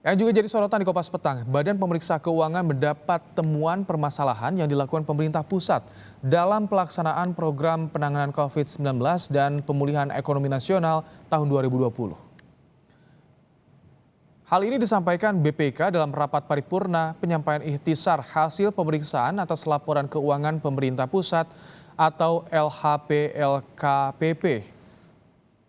Yang juga jadi sorotan di Kompas Petang, Badan Pemeriksa Keuangan mendapat temuan permasalahan yang dilakukan pemerintah pusat dalam pelaksanaan program penanganan COVID-19 dan pemulihan ekonomi nasional tahun 2020. Hal ini disampaikan BPK dalam rapat paripurna penyampaian ikhtisar hasil pemeriksaan atas laporan keuangan pemerintah pusat atau LHP-LKPP.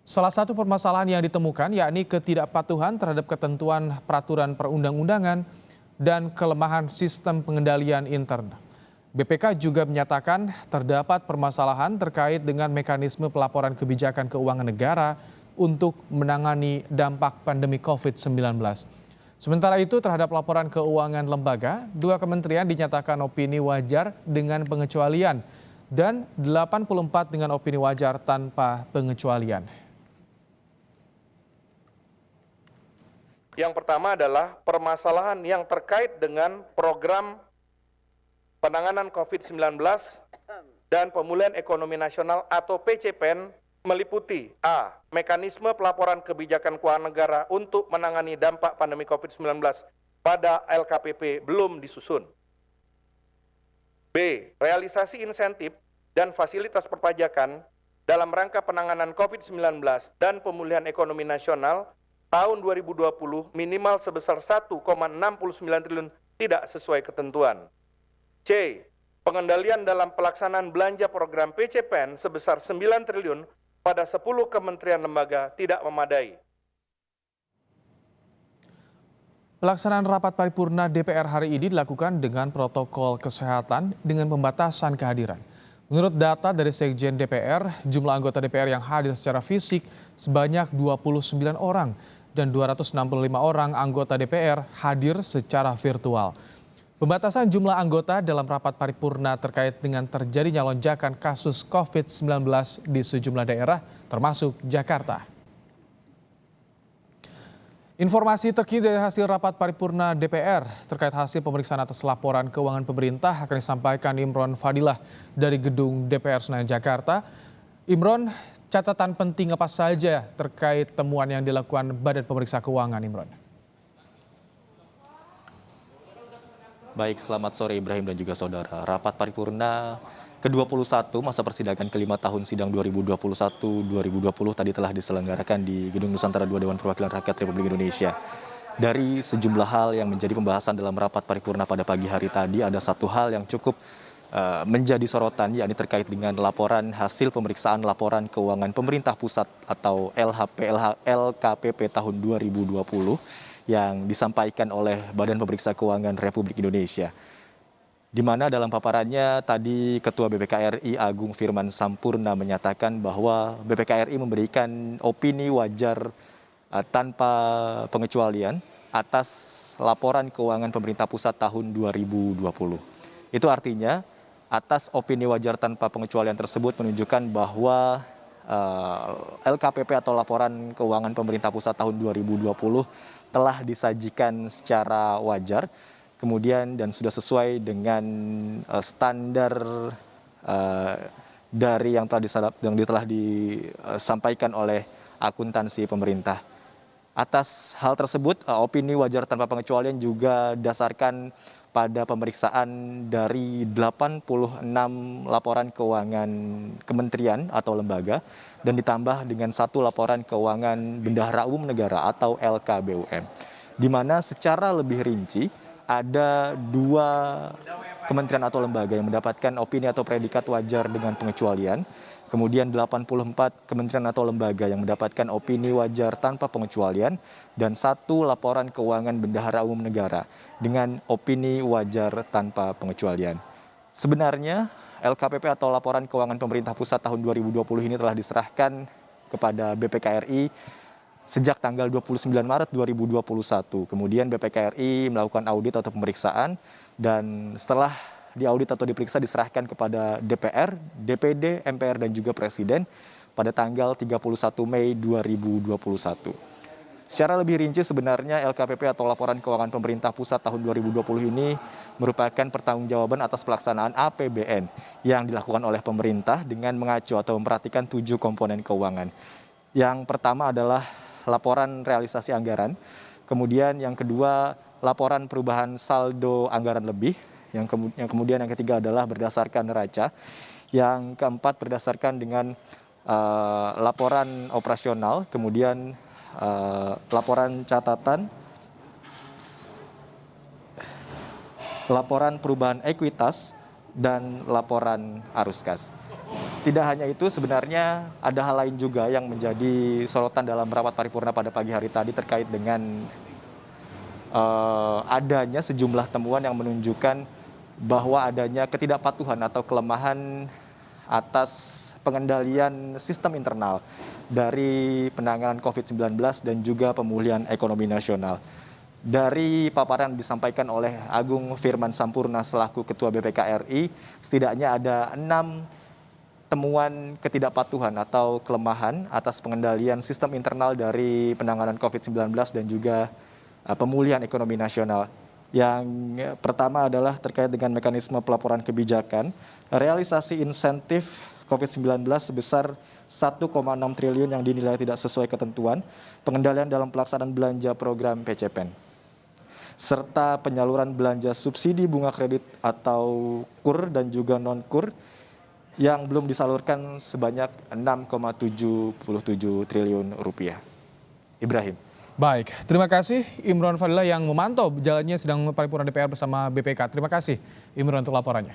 Salah satu permasalahan yang ditemukan yakni ketidakpatuhan terhadap ketentuan peraturan perundang-undangan dan kelemahan sistem pengendalian intern. BPK juga menyatakan terdapat permasalahan terkait dengan mekanisme pelaporan kebijakan keuangan negara untuk menangani dampak pandemi COVID-19. Sementara itu terhadap laporan keuangan lembaga, 2 kementerian dinyatakan opini wajar dengan pengecualian dan 84 dengan opini wajar tanpa pengecualian. Yang pertama adalah permasalahan yang terkait dengan program penanganan COVID-19 dan pemulihan ekonomi nasional atau PCPN meliputi A. Mekanisme pelaporan kebijakan keuangan negara untuk menangani dampak pandemi COVID-19 pada LKPP belum disusun. B. Realisasi insentif dan fasilitas perpajakan dalam rangka penanganan COVID-19 dan pemulihan ekonomi nasional tahun 2020 minimal sebesar 1,69 triliun tidak sesuai ketentuan. C. Pengendalian dalam pelaksanaan belanja program PCPN sebesar 9 triliun pada 10 kementerian lembaga tidak memadai. Pelaksanaan rapat paripurna DPR hari ini dilakukan dengan protokol kesehatan dengan pembatasan kehadiran. Menurut data dari Sekjen DPR, jumlah anggota DPR yang hadir secara fisik sebanyak 29 orang dan 265 orang anggota DPR hadir secara virtual. Pembatasan jumlah anggota dalam rapat paripurna terkait dengan terjadinya lonjakan kasus COVID-19 di sejumlah daerah, termasuk Jakarta. Informasi terkini dari hasil rapat paripurna DPR terkait hasil pemeriksaan atas laporan keuangan pemerintah akan disampaikan Imron Fadilah dari Gedung DPR Senayan, Jakarta. Imron, catatan penting apa saja terkait temuan yang dilakukan Badan Pemeriksa Keuangan, Imron? Baik, selamat sore Ibrahim dan juga saudara. Rapat paripurna ke-21 masa persidangan kelima tahun sidang 2021-2020 tadi telah diselenggarakan di Gedung Nusantara II Dewan Perwakilan Rakyat Republik Indonesia. Dari sejumlah hal yang menjadi pembahasan dalam rapat paripurna pada pagi hari tadi, ada satu hal yang cukup menjadi sorotan, yakni terkait dengan laporan hasil pemeriksaan laporan keuangan pemerintah pusat atau LKPP tahun 2020 yang disampaikan oleh Badan Pemeriksa Keuangan Republik Indonesia. Di mana dalam paparannya tadi Ketua BPK RI Agung Firman Sampurna menyatakan bahwa BPK RI memberikan opini wajar tanpa pengecualian atas laporan keuangan pemerintah pusat tahun 2020. Itu artinya atas opini wajar tanpa pengecualian tersebut menunjukkan bahwa LKPP atau laporan keuangan pemerintah pusat tahun 2020 telah disajikan secara wajar, kemudian dan sudah sesuai dengan standar dari yang telah disampaikan oleh akuntansi pemerintah. Atas hal tersebut, opini wajar tanpa pengecualian juga dasarkan pada pemeriksaan dari 86 laporan keuangan kementerian atau lembaga dan ditambah dengan 1 laporan keuangan Bendahara Umum Negara atau LKBUM. Di mana secara lebih rinci ada 2 kementerian atau lembaga yang mendapatkan opini atau predikat wajar dengan pengecualian. Kemudian 84 kementerian atau lembaga yang mendapatkan opini wajar tanpa pengecualian dan 1 laporan keuangan Bendahara Umum Negara dengan opini wajar tanpa pengecualian. Sebenarnya LKPP atau laporan keuangan pemerintah pusat tahun 2020 ini telah diserahkan kepada BPK RI sejak tanggal 29 Maret 2021. Kemudian BPK RI melakukan audit atau pemeriksaan dan setelah diaudit atau diperiksa diserahkan kepada DPR, DPD, MPR dan juga Presiden pada tanggal 31 Mei 2021. Secara lebih rinci sebenarnya LKPP atau laporan keuangan pemerintah pusat tahun 2020 ini merupakan pertanggungjawaban atas pelaksanaan APBN yang dilakukan oleh pemerintah dengan mengacu atau memperhatikan 7 komponen keuangan. Yang pertama adalah laporan realisasi anggaran, Kemudian yang kedua, laporan perubahan saldo anggaran lebih. Kemudian yang ketiga adalah berdasarkan neraca. Yang keempat berdasarkan dengan laporan operasional, kemudian laporan catatan, laporan perubahan ekuitas, dan laporan arus kas. Tidak hanya itu, sebenarnya ada hal lain juga yang menjadi sorotan dalam rapat paripurna pada pagi hari tadi terkait dengan adanya sejumlah temuan yang menunjukkan bahwa adanya ketidakpatuhan atau kelemahan atas pengendalian sistem internal dari penanganan COVID-19 dan juga pemulihan ekonomi nasional. Dari paparan disampaikan oleh Agung Firman Sampurna selaku Ketua BPK RI, setidaknya ada 6 temuan ketidakpatuhan atau kelemahan atas pengendalian sistem internal dari penanganan COVID-19 dan juga pemulihan ekonomi nasional. Yang pertama adalah terkait dengan mekanisme pelaporan kebijakan, realisasi insentif COVID-19 sebesar 1,6 triliun yang dinilai tidak sesuai ketentuan, pengendalian dalam pelaksanaan belanja program PCPEN, serta penyaluran belanja subsidi bunga kredit atau KUR dan juga non-KUR yang belum disalurkan sebanyak 6,77 triliun rupiah. Ibrahim. Baik, terima kasih Imron Fadila yang memantau jalannya sidang paripurna DPR bersama BPK. Terima kasih Imron untuk laporannya.